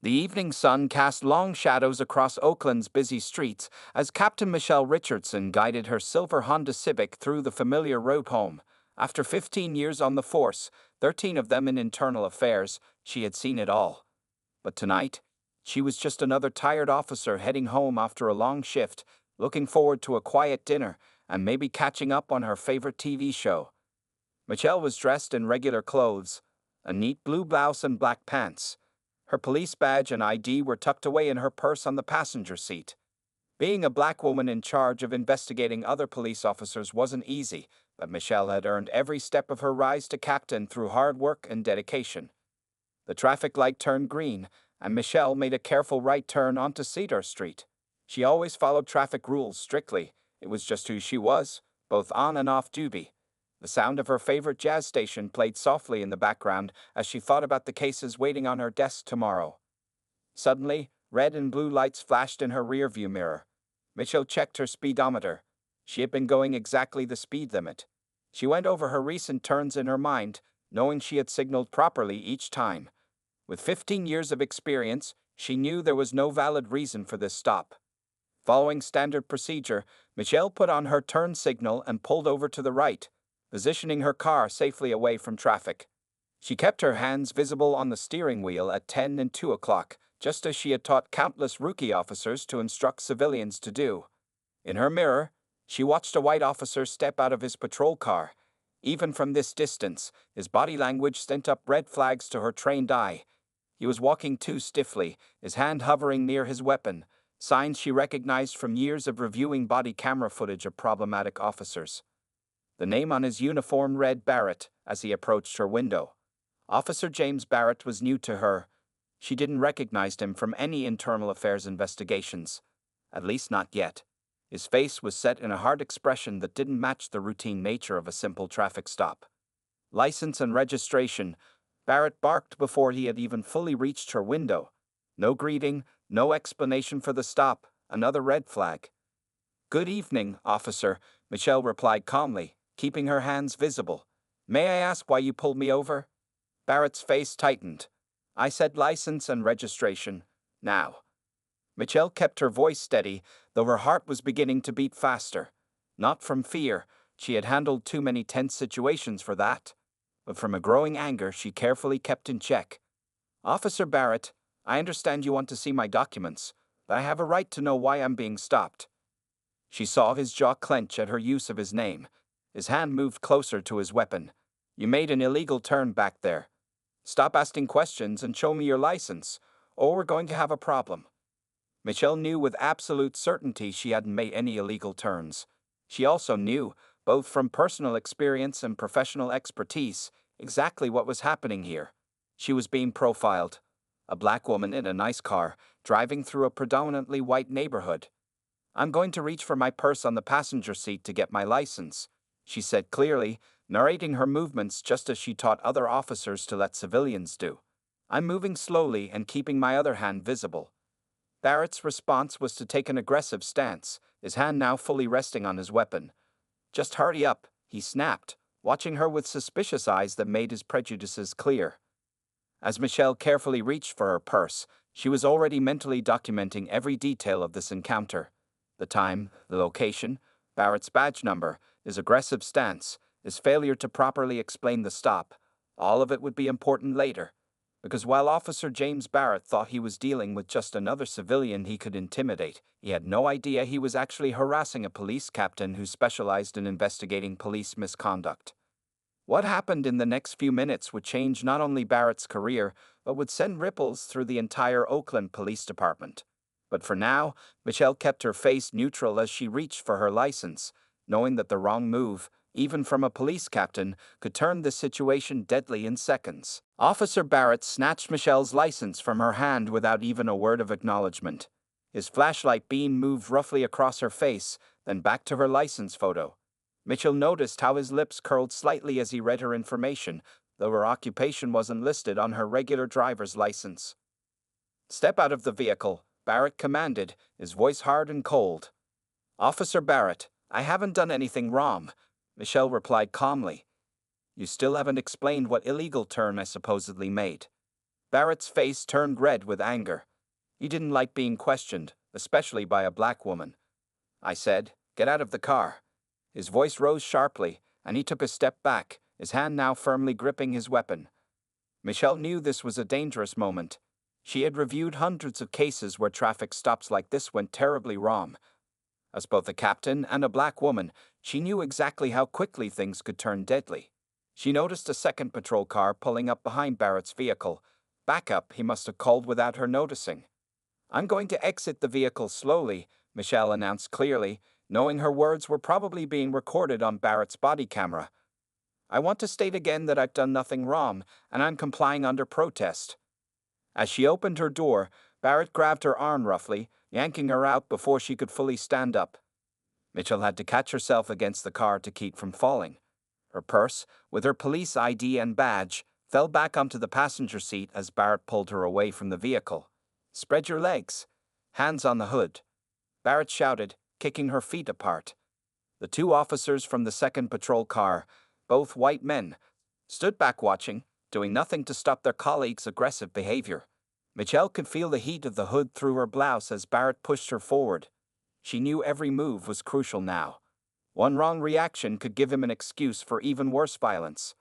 The evening sun cast long shadows across Oakland's busy streets as Captain Michelle Richardson guided her silver Honda Civic through the familiar road home. After 15 years on the force, 13 of them in internal affairs, she had seen it all. But tonight, she was just another tired officer heading home after a long shift, looking forward to a quiet dinner and maybe catching up on her favorite TV show. Michelle was dressed in regular clothes, a neat blue blouse and black pants. Her police badge and ID were tucked away in her purse on the passenger seat. Being a black woman in charge of investigating other police officers wasn't easy, but Michelle had earned every step of her rise to captain through hard work and dedication. The traffic light turned green, and Michelle made a careful right turn onto Cedar Street. She always followed traffic rules strictly. It was just who she was, both on and off duty. The sound of her favorite jazz station played softly in the background as she thought about the cases waiting on her desk tomorrow. Suddenly, red and blue lights flashed in her rearview mirror. Mitchell checked her speedometer. She had been going exactly the speed limit. She went over her recent turns in her mind, knowing she had signaled properly each time. With 15 years of experience, she knew there was no valid reason for this stop. Following standard procedure, Michelle put on her turn signal and pulled over to the right, positioning her car safely away from traffic. She kept her hands visible on the steering wheel at 10 and 2 o'clock, just as she had taught countless rookie officers to instruct civilians to do. In her mirror, she watched a white officer step out of his patrol car. Even from this distance, his body language sent up red flags to her trained eye. He was walking too stiffly, his hand hovering near his weapon, signs she recognized from years of reviewing body camera footage of problematic officers. The name on his uniform read Barrett as he approached her window. Officer James Barrett was new to her. She didn't recognize him from any internal affairs investigations. At least not yet. His face was set in a hard expression that didn't match the routine nature of a simple traffic stop. License and registration, Barrett barked before he had even fully reached her window. No greeting, no explanation for the stop, another red flag. "Good evening, officer," Michelle replied calmly, keeping her hands visible. "May I ask why you pulled me over?" Barrett's face tightened. "I said license and registration. Now." Michelle kept her voice steady, though her heart was beginning to beat faster. Not from fear, she had handled too many tense situations for that, but from a growing anger she carefully kept in check. "Officer Barrett, I understand you want to see my documents, but I have a right to know why I'm being stopped." She saw his jaw clench at her use of his name. His hand moved closer to his weapon. "You made an illegal turn back there. Stop asking questions and show me your license, or we're going to have a problem." Michelle knew with absolute certainty she hadn't made any illegal turns. She also knew, both from personal experience and professional expertise, exactly what was happening here. She was being profiled. A black woman in a nice car, driving through a predominantly white neighborhood. "I'm going to reach for my purse on the passenger seat to get my license," she said clearly, narrating her movements just as she taught other officers to let civilians do. "I'm moving slowly and keeping my other hand visible." Barrett's response was to take an aggressive stance, his hand now fully resting on his weapon. "Just hurry up," he snapped, watching her with suspicious eyes that made his prejudices clear. As Michelle carefully reached for her purse, she was already mentally documenting every detail of this encounter. The time, the location, Barrett's badge number, his aggressive stance, his failure to properly explain the stop, all of it would be important later. Because while Officer James Barrett thought he was dealing with just another civilian he could intimidate, he had no idea he was actually harassing a police captain who specialized in investigating police misconduct. What happened in the next few minutes would change not only Barrett's career, but would send ripples through the entire Oakland Police Department. But for now, Michelle kept her face neutral as she reached for her license, knowing that the wrong move, even from a police captain, could turn this situation deadly in seconds. Officer Barrett snatched Michelle's license from her hand without even a word of acknowledgement. His flashlight beam moved roughly across her face, then back to her license photo. Mitchell noticed how his lips curled slightly as he read her information, though her occupation wasn't listed on her regular driver's license. "Step out of the vehicle," Barrett commanded, his voice hard and cold. "Officer Barrett, I haven't done anything wrong," Michelle replied calmly. "You still haven't explained what illegal turn I supposedly made." Barrett's face turned red with anger. He didn't like being questioned, especially by a black woman. I said, "Get out of the car." His voice rose sharply, and he took a step back, his hand now firmly gripping his weapon. Michelle knew this was a dangerous moment. She had reviewed hundreds of cases where traffic stops like this went terribly wrong. As both a captain and a black woman, she knew exactly how quickly things could turn deadly. She noticed a second patrol car pulling up behind Barrett's vehicle. Backup, he must have called without her noticing. "I'm going to exit the vehicle slowly," Michelle announced clearly, knowing her words were probably being recorded on Barrett's body camera. "I want to state again that I've done nothing wrong, and I'm complying under protest." As she opened her door, Barrett grabbed her arm roughly, yanking her out before she could fully stand up. Mitchell had to catch herself against the car to keep from falling. Her purse, with her police ID and badge, fell back onto the passenger seat as Barrett pulled her away from the vehicle. "Spread your legs." "Hands on the hood," Barrett shouted, kicking her feet apart. The two officers from the second patrol car, both white men, stood back watching, doing nothing to stop their colleagues' aggressive behavior. Michelle could feel the heat of the hood through her blouse as Barrett pushed her forward. She knew every move was crucial now. One wrong reaction could give him an excuse for even worse violence.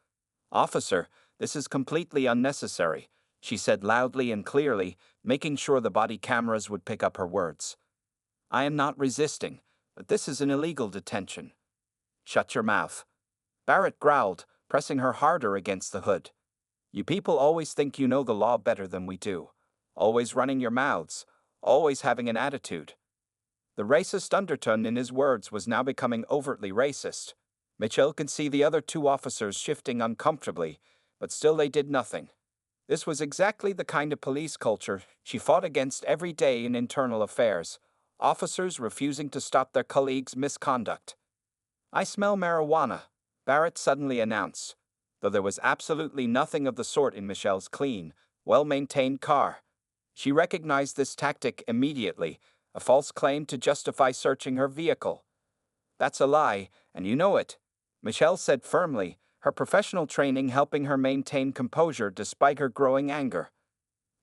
"Officer, this is completely unnecessary," she said loudly and clearly, making sure the body cameras would pick up her words. "I am not resisting, but this is an illegal detention." "Shut your mouth," Barrett growled, pressing her harder against the hood. "You people always think you know the law better than we do. Always running your mouths, always having an attitude." The racist undertone in his words was now becoming overtly racist. Mitchell could see the other two officers shifting uncomfortably, but still they did nothing. This was exactly the kind of police culture she fought against every day in internal affairs, officers refusing to stop their colleagues' misconduct. "I smell marijuana," Barrett suddenly announced, though there was absolutely nothing of the sort in Michelle's clean, well-maintained car. She recognized this tactic immediately, a false claim to justify searching her vehicle. "That's a lie, and you know it," Michelle said firmly, her professional training helping her maintain composure despite her growing anger.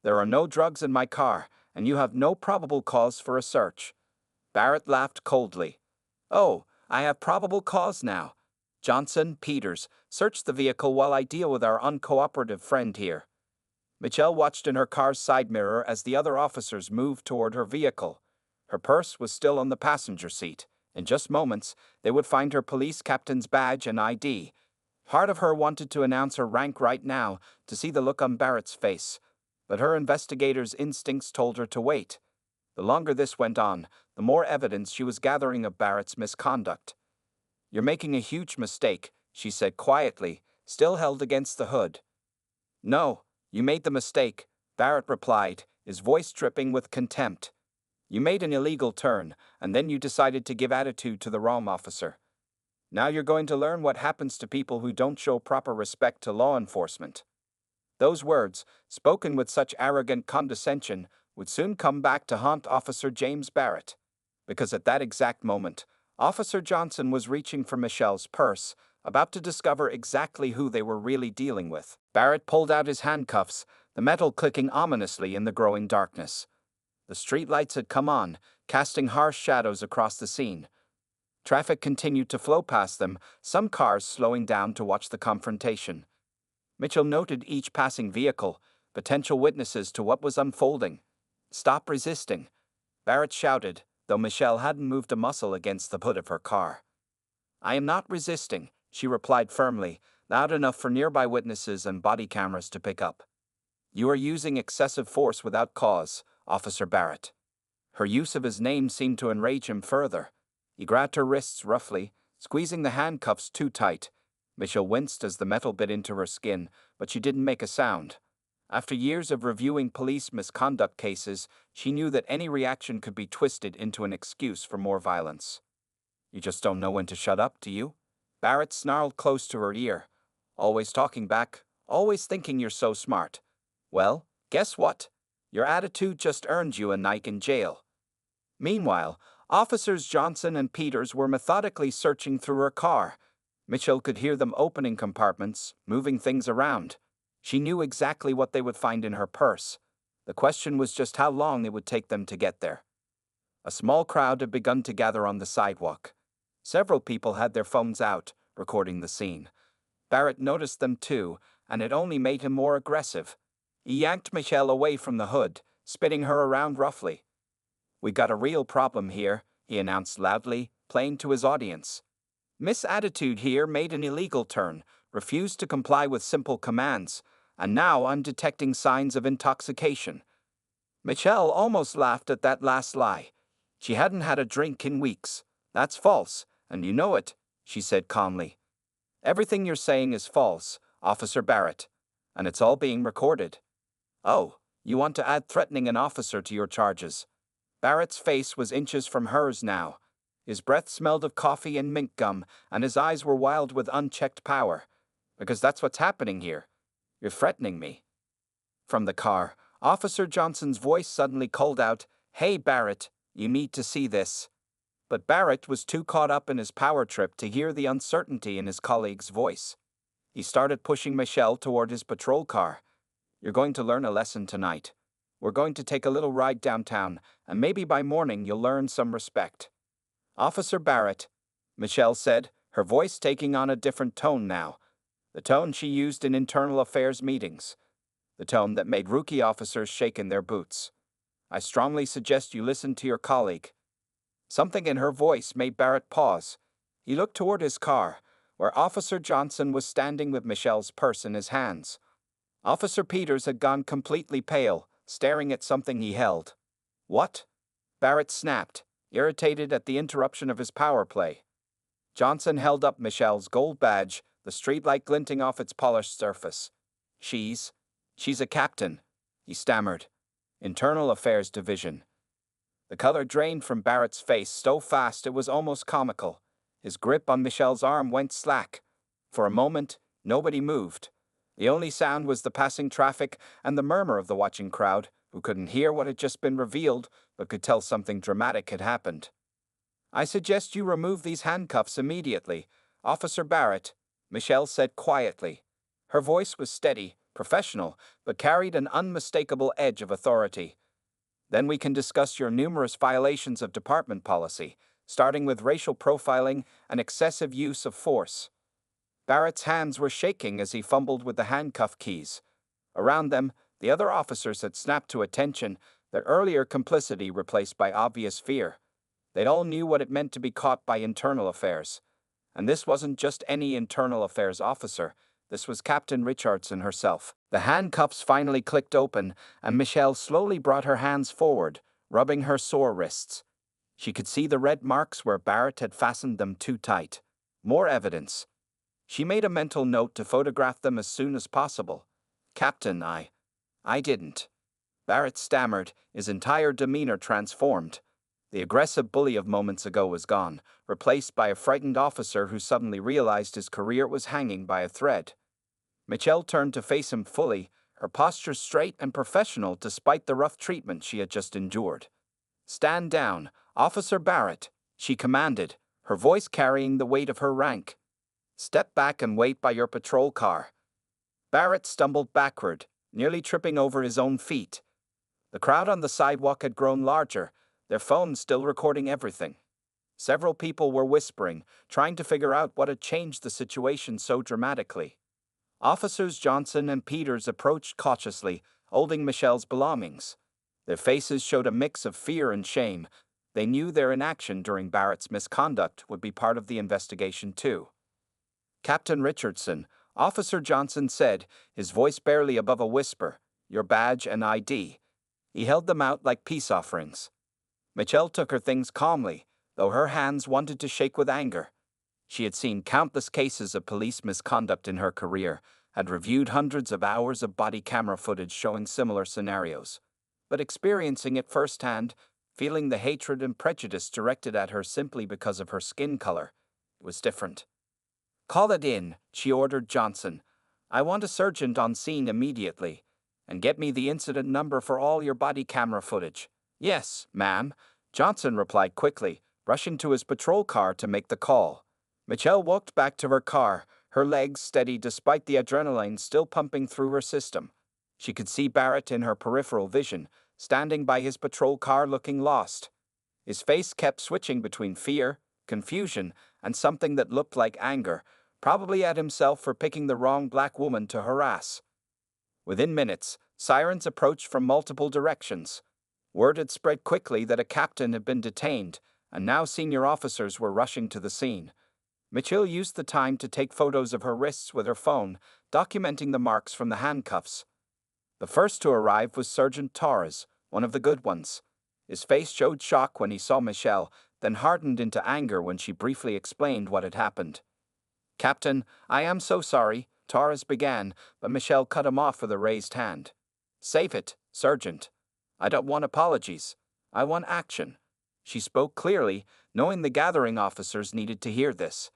"There are no drugs in my car, and you have no probable cause for a search." Barrett laughed coldly. "Oh, I have probable cause now. Johnson, Peters, search the vehicle while I deal with our uncooperative friend here." Michelle watched in her car's side mirror as the other officers moved toward her vehicle. Her purse was still on the passenger seat. In just moments, they would find her police captain's badge and ID. Part of her wanted to announce her rank right now to see the look on Barrett's face, but her investigator's instincts told her to wait. The longer this went on, the more evidence she was gathering of Barrett's misconduct. "You're making a huge mistake," she said quietly, still held against the hood. "No, you made the mistake," Barrett replied, his voice dripping with contempt. "You made an illegal turn, and then you decided to give attitude to the wrong officer. Now you're going to learn what happens to people who don't show proper respect to law enforcement." Those words, spoken with such arrogant condescension, would soon come back to haunt Officer James Barrett. Because at that exact moment, Officer Johnson was reaching for Michelle's purse, about to discover exactly who they were really dealing with. Barrett pulled out his handcuffs, the metal clicking ominously in the growing darkness. The streetlights had come on, casting harsh shadows across the scene. Traffic continued to flow past them, some cars slowing down to watch the confrontation. Mitchell noted each passing vehicle, potential witnesses to what was unfolding. "Stop resisting," Barrett shouted, though Michelle hadn't moved a muscle against the hood of her car. "I am not resisting," she replied firmly, loud enough for nearby witnesses and body cameras to pick up. "You are using excessive force without cause, Officer Barrett." Her use of his name seemed to enrage him further. He grabbed her wrists roughly, squeezing the handcuffs too tight. Mitchell winced as the metal bit into her skin, but she didn't make a sound. After years of reviewing police misconduct cases, she knew that any reaction could be twisted into an excuse for more violence. "You just don't know when to shut up, do you?" Barrett snarled close to her ear. "Always talking back, always thinking you're so smart. Well, guess what? Your attitude just earned you a night in jail." Meanwhile, Officers Johnson and Peters were methodically searching through her car. Mitchell could hear them opening compartments, moving things around. She knew exactly what they would find in her purse. The question was just how long it would take them to get there. A small crowd had begun to gather on the sidewalk. Several people had their phones out, recording the scene. Barrett noticed them too, and it only made him more aggressive. He yanked Michelle away from the hood, spitting her around roughly. "We got a real problem here," he announced loudly, playing to his audience. Miss Attitude here made an illegal turn, refused to comply with simple commands, and now I'm detecting signs of intoxication. Michelle almost laughed at that last lie. She hadn't had a drink in weeks. "That's false, and you know it," she said calmly. "Everything you're saying is false, Officer Barrett, and it's all being recorded." "Oh, you want to add threatening an officer to your charges?" Barrett's face was inches from hers now. His breath smelled of coffee and mint gum, and his eyes were wild with unchecked power. "Because that's what's happening here. You're threatening me." From the car, Officer Johnson's voice suddenly called out, "Hey, Barrett, you need to see this." But Barrett was too caught up in his power trip to hear the uncertainty in his colleague's voice. He started pushing Michelle toward his patrol car. "You're going to learn a lesson tonight. We're going to take a little ride downtown, and maybe by morning you'll learn some respect." "Officer Barrett," Michelle said, her voice taking on a different tone now. The tone she used in internal affairs meetings. The tone that made rookie officers shake in their boots. "I strongly suggest you listen to your colleague." Something in her voice made Barrett pause. He looked toward his car, where Officer Johnson was standing with Michelle's purse in his hands. Officer Peters had gone completely pale, staring at something he held. "What?" Barrett snapped, irritated at the interruption of his power play. Johnson held up Michelle's gold badge, the streetlight glinting off its polished surface. She's a captain," he stammered. "Internal Affairs Division." The color drained from Barrett's face so fast it was almost comical. His grip on Michelle's arm went slack. For a moment, nobody moved. The only sound was the passing traffic and the murmur of the watching crowd, who couldn't hear what had just been revealed, but could tell something dramatic had happened. "I suggest you remove these handcuffs immediately, Officer Barrett," Michelle said quietly. Her voice was steady, professional, but carried an unmistakable edge of authority. "Then we can discuss your numerous violations of department policy, starting with racial profiling and excessive use of force." Barrett's hands were shaking as he fumbled with the handcuff keys. Around them, the other officers had snapped to attention, their earlier complicity replaced by obvious fear. They all knew what it meant to be caught by internal affairs. And this wasn't just any internal affairs officer. This was Captain Richardson herself. The handcuffs finally clicked open, and Michelle slowly brought her hands forward, rubbing her sore wrists. She could see the red marks where Barrett had fastened them too tight. More evidence. She made a mental note to photograph them as soon as possible. "Captain, I didn't." Barrett stammered, his entire demeanor transformed. The aggressive bully of moments ago was gone, replaced by a frightened officer who suddenly realized his career was hanging by a thread. Michelle turned to face him fully, her posture straight and professional despite the rough treatment she had just endured. "Stand down, Officer Barrett," she commanded, her voice carrying the weight of her rank. "Step back and wait by your patrol car." Barrett stumbled backward, nearly tripping over his own feet. The crowd on the sidewalk had grown larger, their phones still recording everything. Several people were whispering, trying to figure out what had changed the situation so dramatically. Officers Johnson and Peters approached cautiously, holding Michelle's belongings. Their faces showed a mix of fear and shame. They knew their inaction during Barrett's misconduct would be part of the investigation too. "Captain Richardson," Officer Johnson said, his voice barely above a whisper, "your badge and ID." He held them out like peace offerings. Michelle took her things calmly, though her hands wanted to shake with anger. She had seen countless cases of police misconduct in her career, had reviewed hundreds of hours of body camera footage showing similar scenarios. But experiencing it firsthand, feeling the hatred and prejudice directed at her simply because of her skin color, it was different. "Call it in," she ordered Johnson. "I want a sergeant on scene immediately. And get me the incident number for all your body camera footage." "Yes, ma'am," Johnson replied quickly, rushing to his patrol car to make the call. Michelle walked back to her car, her legs steady despite the adrenaline still pumping through her system. She could see Barrett in her peripheral vision, standing by his patrol car looking lost. His face kept switching between fear, confusion, and something that looked like anger, probably at himself for picking the wrong black woman to harass. Within minutes, sirens approached from multiple directions. Word had spread quickly that a captain had been detained, and now senior officers were rushing to the scene. Mitchell used the time to take photos of her wrists with her phone, documenting the marks from the handcuffs. The first to arrive was Sergeant Torres, one of the good ones. His face showed shock when he saw Michelle, then hardened into anger when she briefly explained what had happened. "Captain, I am so sorry," Torres began, but Michelle cut him off with a raised hand. "Save it, Sergeant. I don't want apologies. I want action." She spoke clearly, knowing the gathering officers needed to hear this.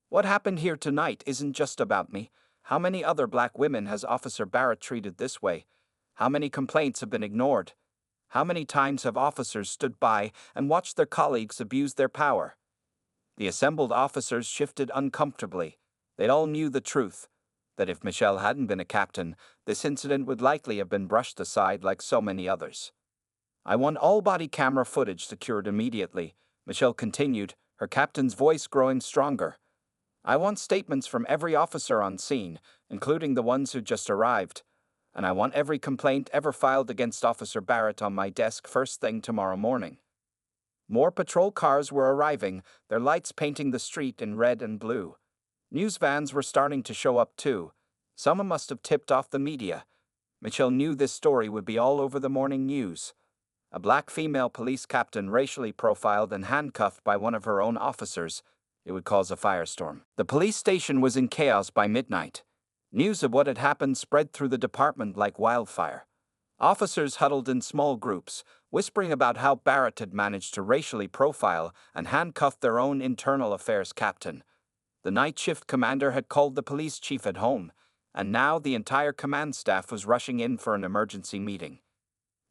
"What happened here tonight isn't just about me. How many other black women has Officer Barrett treated this way? How many complaints have been ignored? How many times have officers stood by and watched their colleagues abuse their power?" The assembled officers shifted uncomfortably. They all knew the truth, that if Michelle hadn't been a captain, this incident would likely have been brushed aside like so many others. "I want all body camera footage secured immediately," Michelle continued, her captain's voice growing stronger. "I want statements from every officer on scene, including the ones who just arrived. And I want every complaint ever filed against Officer Barrett on my desk first thing tomorrow morning." More patrol cars were arriving, their lights painting the street in red and blue. News vans were starting to show up too. Someone must have tipped off the media. Mitchell knew this story would be all over the morning news. A black female police captain racially profiled and handcuffed by one of her own officers. It would cause a firestorm. The police station was in chaos by midnight. News of what had happened spread through the department like wildfire. Officers huddled in small groups, whispering about how Barrett had managed to racially profile and handcuff their own internal affairs captain. The night shift commander had called the police chief at home, and now the entire command staff was rushing in for an emergency meeting.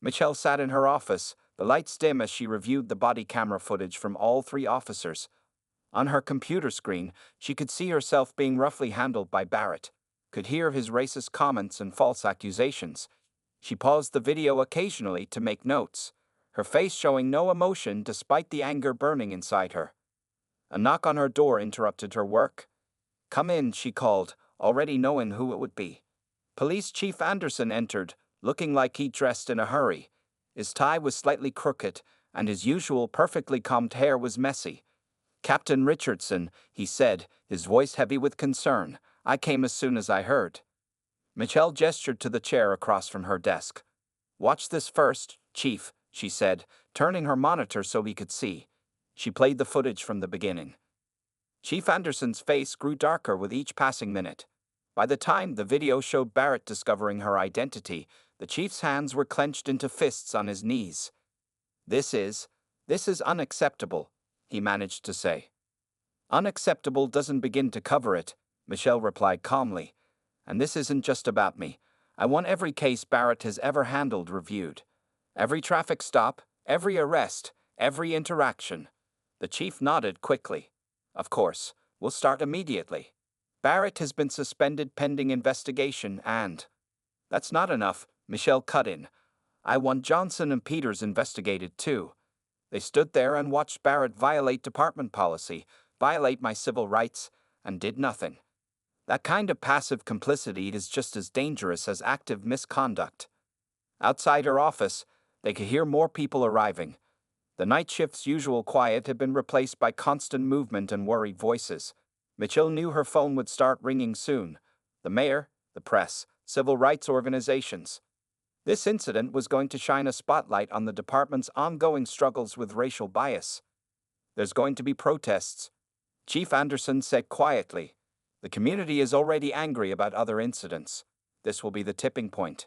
Michelle sat in her office, the lights dim as she reviewed the body camera footage from all three officers. On her computer screen, she could see herself being roughly handled by Barrett, could hear his racist comments and false accusations. She paused the video occasionally to make notes, her face showing no emotion despite the anger burning inside her. A knock on her door interrupted her work. "Come in," she called, already knowing who it would be. Police Chief Anderson entered, looking like he'd dressed in a hurry. His tie was slightly crooked, and his usual perfectly combed hair was messy. "Captain Richardson," he said, his voice heavy with concern. "I came as soon as I heard." Michelle gestured to the chair across from her desk. "Watch this first, Chief," she said, turning her monitor so he could see. She played the footage from the beginning. Chief Anderson's face grew darker with each passing minute. By the time the video showed Barrett discovering her identity, the chief's hands were clenched into fists on his knees. This is unacceptable," he managed to say. "Unacceptable doesn't begin to cover it," Michelle replied calmly. "And this isn't just about me. I want every case Barrett has ever handled reviewed. Every traffic stop, every arrest, every interaction." The chief nodded quickly. "Of course, we'll start immediately. Barrett has been suspended pending investigation and—" "That's not enough," Michelle cut in. "I want Johnson and Peters investigated too. They stood there and watched Barrett violate department policy, violate my civil rights, and did nothing. That kind of passive complicity is just as dangerous as active misconduct." Outside her office, they could hear more people arriving. The night shift's usual quiet had been replaced by constant movement and worried voices. Mitchell knew her phone would start ringing soon. The mayor, the press, civil rights organizations. This incident was going to shine a spotlight on the department's ongoing struggles with racial bias. "There's going to be protests," Chief Anderson said quietly. "The community is already angry about other incidents. This will be the tipping point."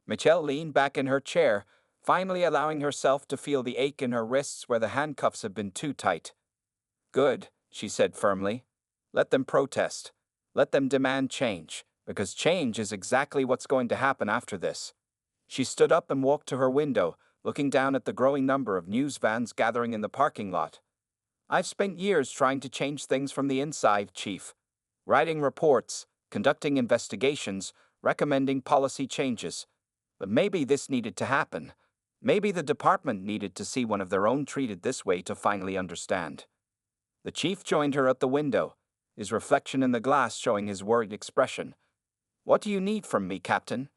Michelle leaned back in her chair, finally allowing herself to feel the ache in her wrists where the handcuffs had been too tight. "Good," she said firmly. "Let them protest. Let them demand change, because change is exactly what's going to happen after this." She stood up and walked to her window, looking down at the growing number of news vans gathering in the parking lot. "I've spent years trying to change things from the inside, Chief. writing reports, conducting investigations, recommending policy changes. But maybe this needed to happen. Maybe the department needed to see one of their own treated this way to finally understand. The chief joined her at the window, his reflection in the glass showing his worried expression. "What do you need from me, Captain?"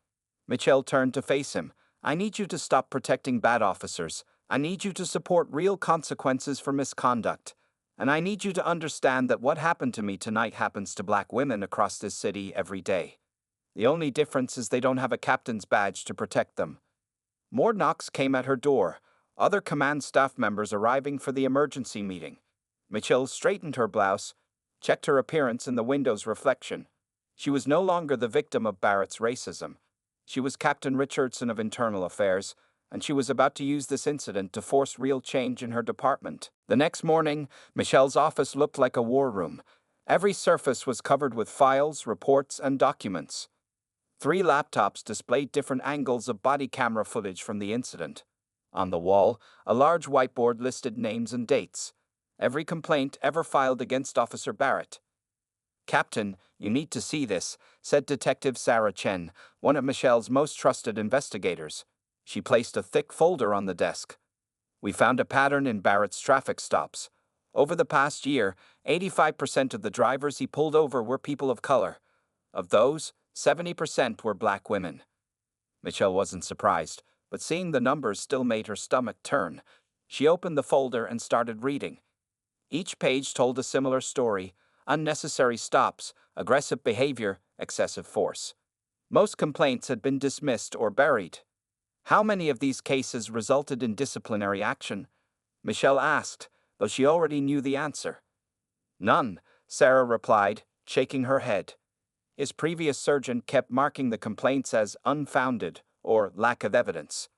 Michelle turned to face him. "I need you to stop protecting bad officers. I need you to support real consequences for misconduct. And I need you to understand that what happened to me tonight happens to black women across this city every day. The only difference is they don't have a captain's badge to protect them." More knocks came at her door, other command staff members arriving for the emergency meeting. Michelle straightened her blouse, checked her appearance in the window's reflection. She was no longer the victim of Barrett's racism. She was Captain Richardson of Internal Affairs, and she was about to use this incident to force real change in her department. The next morning, Michelle's office looked like a war room. Every surface was covered with files, reports, and documents. 3 laptops displayed different angles of body camera footage from the incident. On the wall, a large whiteboard listed names and dates. Every complaint ever filed against Officer Barrett. "Captain, you need to see this," said Detective Sarah Chen, one of Michelle's most trusted investigators. She placed a thick folder on the desk. "We found a pattern in Barrett's traffic stops. Over the past year, 85% of the drivers he pulled over were people of color. Of those, 70% were black women." Michelle wasn't surprised, but seeing the numbers still made her stomach turn. She opened the folder and started reading. Each page told a similar story: unnecessary stops, aggressive behavior, excessive force. Most complaints had been dismissed or buried. How many of these cases resulted in disciplinary action? Michelle asked, though she already knew the answer. "None," Sarah replied, shaking her head. His previous surgeon kept marking the complaints as unfounded or lack of evidence.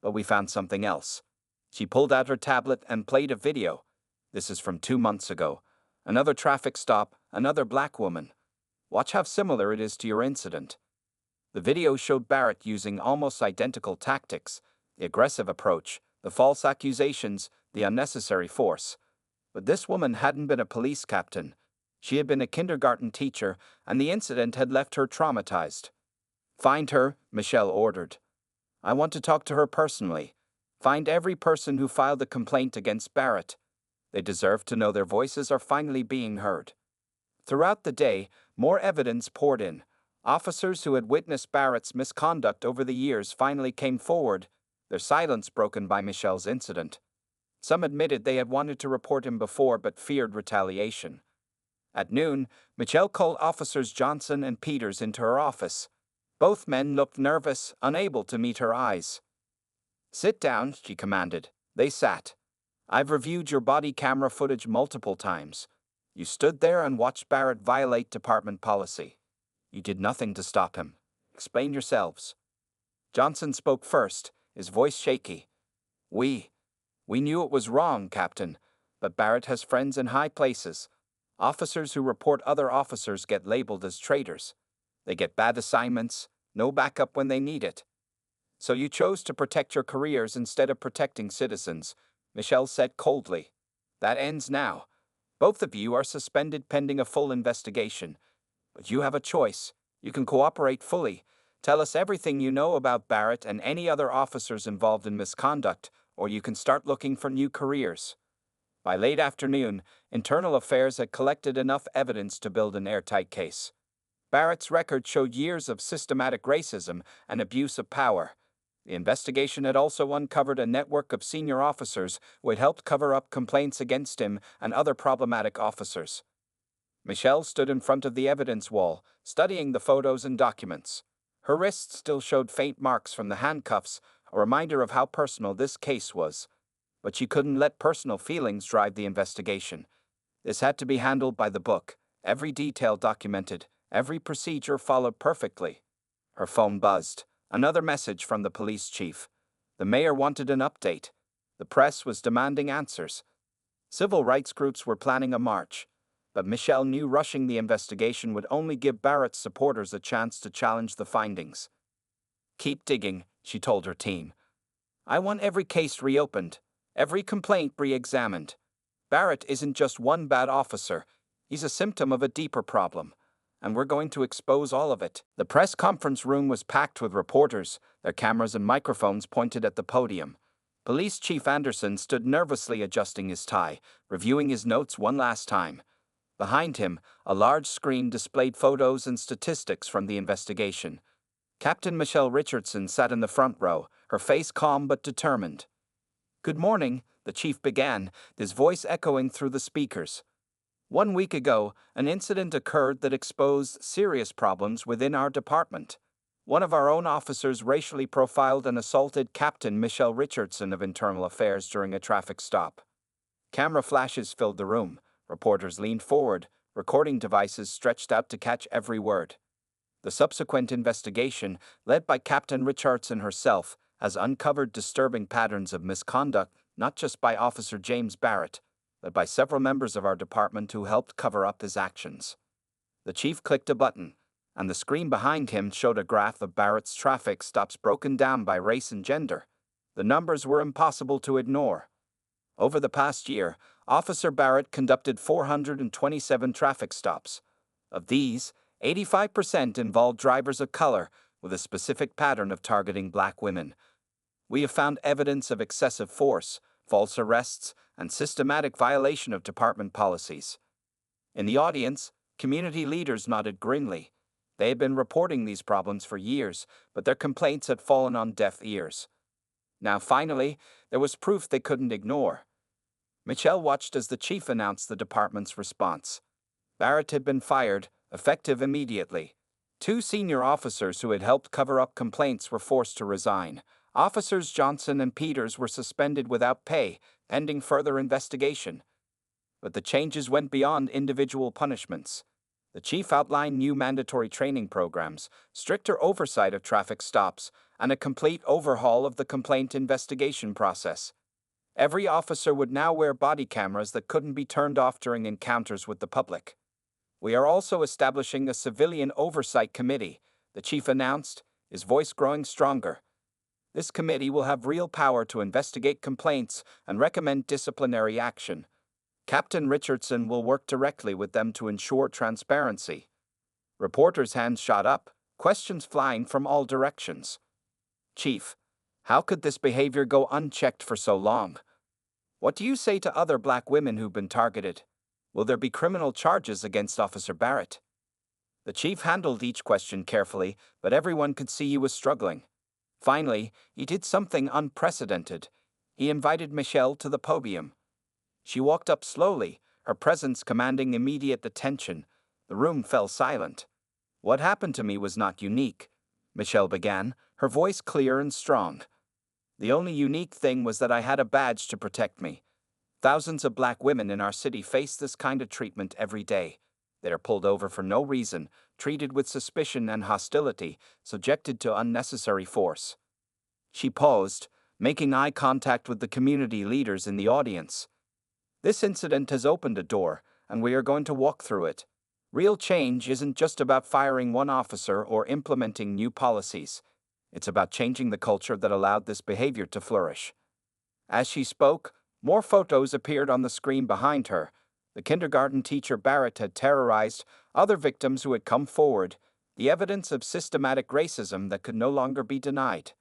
But we found something else. She pulled out her tablet and played a video. This is from 2 months ago. Another traffic stop, another black woman. Watch how similar it is to your incident. The video showed Barrett using almost identical tactics: the aggressive approach, the false accusations, the unnecessary force. But this woman hadn't been a police captain. She had been a kindergarten teacher, and the incident had left her traumatized. "Find her," Michelle ordered. "I want to talk to her personally. Find every person who filed a complaint against Barrett. They deserve to know their voices are finally being heard." Throughout the day, more evidence poured in. Officers who had witnessed Barrett's misconduct over the years finally came forward, their silence broken by Michelle's incident. Some admitted they had wanted to report him before but feared retaliation. At noon, Michelle called Officers Johnson and Peters into her office. Both men looked nervous, unable to meet her eyes. "Sit down," she commanded. They sat. "I've reviewed your body camera footage multiple times. You stood there and watched Barrett violate department policy. You did nothing to stop him. Explain yourselves." Johnson spoke first, his voice shaky. We knew it was wrong, Captain, but Barrett has friends in high places. Officers who report other officers get labeled as traitors. They get bad assignments, no backup when they need it. So you chose to protect your careers instead of protecting citizens," Michelle said coldly. "That ends now. Both of you are suspended pending a full investigation. But you have a choice. You can cooperate fully. Tell us everything you know about Barrett and any other officers involved in misconduct, or you can start looking for new careers." By late afternoon, Internal Affairs had collected enough evidence to build an airtight case. Barrett's record showed years of systematic racism and abuse of power. The investigation had also uncovered a network of senior officers who had helped cover up complaints against him and other problematic officers. Michelle stood in front of the evidence wall, studying the photos and documents. Her wrists still showed faint marks from the handcuffs, a reminder of how personal this case was. But she couldn't let personal feelings drive the investigation. This had to be handled by the book, every detail documented, every procedure followed perfectly. Her phone buzzed. Another message from the police chief. The mayor wanted an update. The press was demanding answers. Civil rights groups were planning a march. But Michelle knew rushing the investigation would only give Barrett's supporters a chance to challenge the findings. "Keep digging," she told her team. "I want every case reopened, every complaint re-examined. Barrett isn't just one bad officer. He's a symptom of a deeper problem. and we're going to expose all of it. The press conference room was packed with reporters, their cameras and microphones pointed at the podium. Police Chief Anderson stood nervously adjusting his tie, reviewing his notes one last time. Behind him, a large screen displayed photos and statistics from the investigation. Captain Michelle Richardson sat in the front row, her face calm but determined. "Good morning," the chief began, his voice echoing through the speakers. "1 week ago, an incident occurred that exposed serious problems within our department. One of our own officers racially profiled and assaulted Captain Michelle Richardson of Internal Affairs during a traffic stop." Camera flashes filled the room. Reporters leaned forward, recording devices stretched out to catch every word. The subsequent investigation, led by Captain Richardson herself, has uncovered disturbing patterns of misconduct not just by Officer James Barrett, but by several members of our department who helped cover up his actions. The chief clicked a button, and the screen behind him showed a graph of Barrett's traffic stops broken down by race and gender. The numbers were impossible to ignore. Over the past year, Officer Barrett conducted 427 traffic stops. Of these, 85% involved drivers of color, with a specific pattern of targeting black women. We have found evidence of excessive force, false arrests, and systematic violation of department policies. In the audience, community leaders nodded grimly. They had been reporting these problems for years, but their complaints had fallen on deaf ears. Now finally, there was proof they couldn't ignore. Michelle watched as the chief announced the department's response. Barrett had been fired, effective immediately. 2 senior officers who had helped cover up complaints were forced to resign. Officers Johnson and Peters were suspended without pay, pending further investigation. But the changes went beyond individual punishments. The chief outlined new mandatory training programs, stricter oversight of traffic stops, and a complete overhaul of the complaint investigation process. Every officer would now wear body cameras that couldn't be turned off during encounters with the public. "We are also establishing a civilian oversight committee," the chief announced, his voice growing stronger. "This committee will have real power to investigate complaints and recommend disciplinary action. Captain Richardson will work directly with them to ensure transparency." Reporters' hands shot up, questions flying from all directions. "Chief, how could this behavior go unchecked for so long? What do you say to other black women who've been targeted? Will there be criminal charges against Officer Barrett?" The chief handled each question carefully, but everyone could see he was struggling. Finally, he did something unprecedented. He invited Michelle to the podium. She walked up slowly, her presence commanding immediate attention. The room fell silent. "What happened to me was not unique," Michelle began, her voice clear and strong. "The only unique thing was that I had a badge to protect me. Thousands of black women in our city face this kind of treatment every day. They are pulled over for no reason, treated with suspicion and hostility, subjected to unnecessary force." She paused, making eye contact with the community leaders in the audience. "This incident has opened a door, and we are going to walk through it. Real change isn't just about firing one officer or implementing new policies. It's about changing the culture that allowed this behavior to flourish." As she spoke, more photos appeared on the screen behind her. The kindergarten teacher Barrett had terrorized, other victims who had come forward, the evidence of systematic racism that could no longer be denied.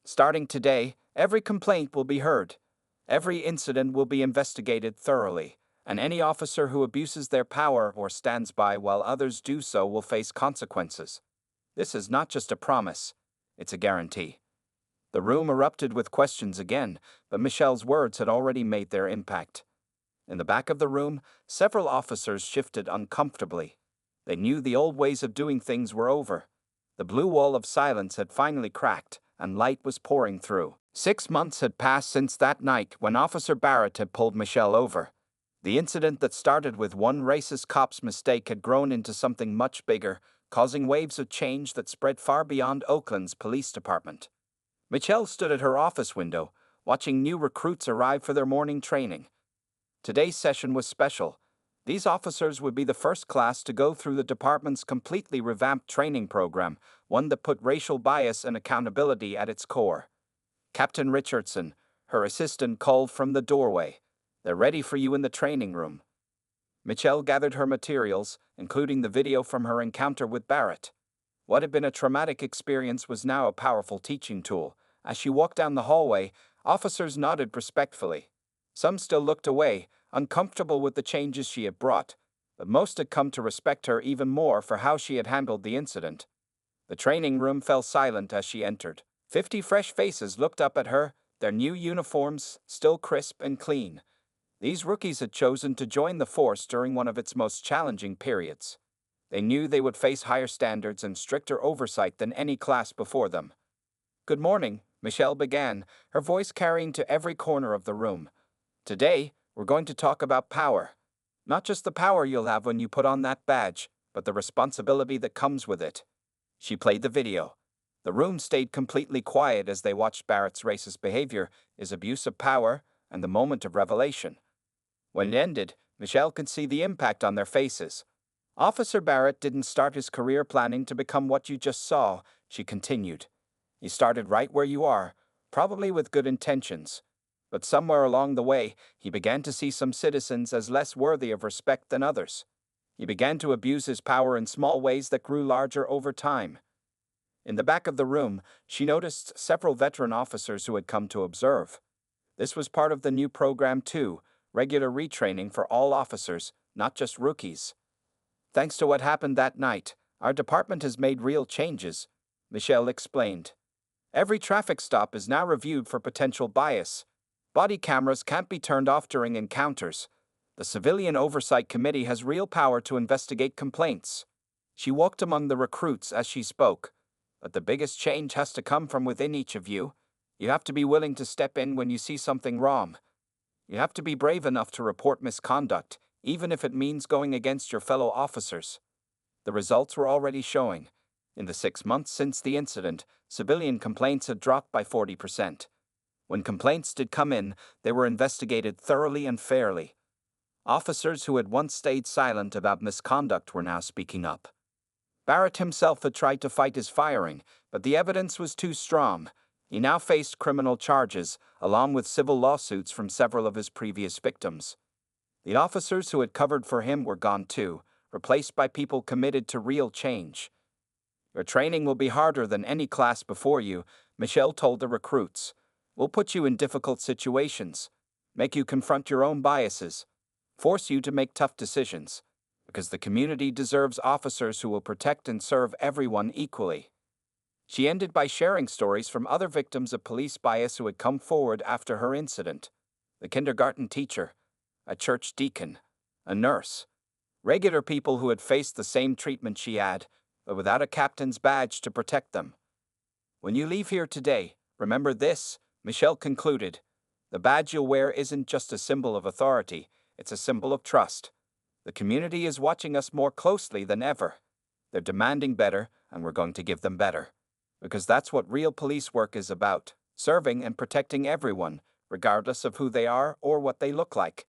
"Starting today, every complaint will be heard. Every incident will be investigated thoroughly, and any officer who abuses their power or stands by while others do so will face consequences. This is not just a promise, it's a guarantee." The room erupted with questions again, but Michelle's words had already made their impact. In the back of the room, several officers shifted uncomfortably. They knew the old ways of doing things were over. The blue wall of silence had finally cracked, and light was pouring through. 6 months had passed since that night when Officer Barrett had pulled Michelle over. The incident that started with one racist cop's mistake had grown into something much bigger, causing waves of change that spread far beyond Oakland's police department. Michelle stood at her office window, watching new recruits arrive for their morning training. Today's session was special. These officers would be the first class to go through the department's completely revamped training program, one that put racial bias and accountability at its core. Captain Richardson, her assistant, called from the doorway. "They're ready for you in the training room." Michelle gathered her materials, including the video from her encounter with Barrett. What had been a traumatic experience was now a powerful teaching tool. As she walked down the hallway, officers nodded respectfully. Some still looked away, uncomfortable with the changes she had brought, but most had come to respect her even more for how she had handled the incident. The training room fell silent as she entered. 50 fresh faces looked up at her, their new uniforms still crisp and clean. These rookies had chosen to join the force during one of its most challenging periods. They knew they would face higher standards and stricter oversight than any class before them. "Good morning," Michelle began, her voice carrying to every corner of the room. "Today, we're going to talk about power. Not just the power you'll have when you put on that badge, but the responsibility that comes with it." She played the video. The room stayed completely quiet as they watched Barrett's racist behavior, his abuse of power, and the moment of revelation. When it ended, Michelle could see the impact on their faces. "Officer Barrett didn't start his career planning to become what you just saw," she continued. "He started right where you are, probably with good intentions. But somewhere along the way, he began to see some citizens as less worthy of respect than others. He began to abuse his power in small ways that grew larger over time." In the back of the room, she noticed several veteran officers who had come to observe. This was part of the new program too, regular retraining for all officers, not just rookies. "Thanks to what happened that night, our department has made real changes," Michelle explained. "Every traffic stop is now reviewed for potential bias. Body cameras can't be turned off during encounters. The Civilian Oversight Committee has real power to investigate complaints." She walked among the recruits as she spoke. "But the biggest change has to come from within each of you. You have to be willing to step in when you see something wrong. You have to be brave enough to report misconduct, even if it means going against your fellow officers." The results were already showing. In the 6 months since the incident, civilian complaints had dropped by 40%. When complaints did come in, they were investigated thoroughly and fairly. Officers who had once stayed silent about misconduct were now speaking up. Barrett himself had tried to fight his firing, but the evidence was too strong. He now faced criminal charges, along with civil lawsuits from several of his previous victims. The officers who had covered for him were gone too, replaced by people committed to real change. "Your training will be harder than any class before you," Michelle told the recruits. "We'll put you in difficult situations, make you confront your own biases, force you to make tough decisions, because the community deserves officers who will protect and serve everyone equally." She ended by sharing stories from other victims of police bias who had come forward after her incident. The kindergarten teacher, a church deacon, a nurse, regular people who had faced the same treatment she had, but without a captain's badge to protect them. "When you leave here today, remember this," Michelle concluded. "The badge you'll wear isn't just a symbol of authority, it's a symbol of trust. The community is watching us more closely than ever. They're demanding better, and we're going to give them better. Because that's what real police work is about, serving and protecting everyone, regardless of who they are or what they look like."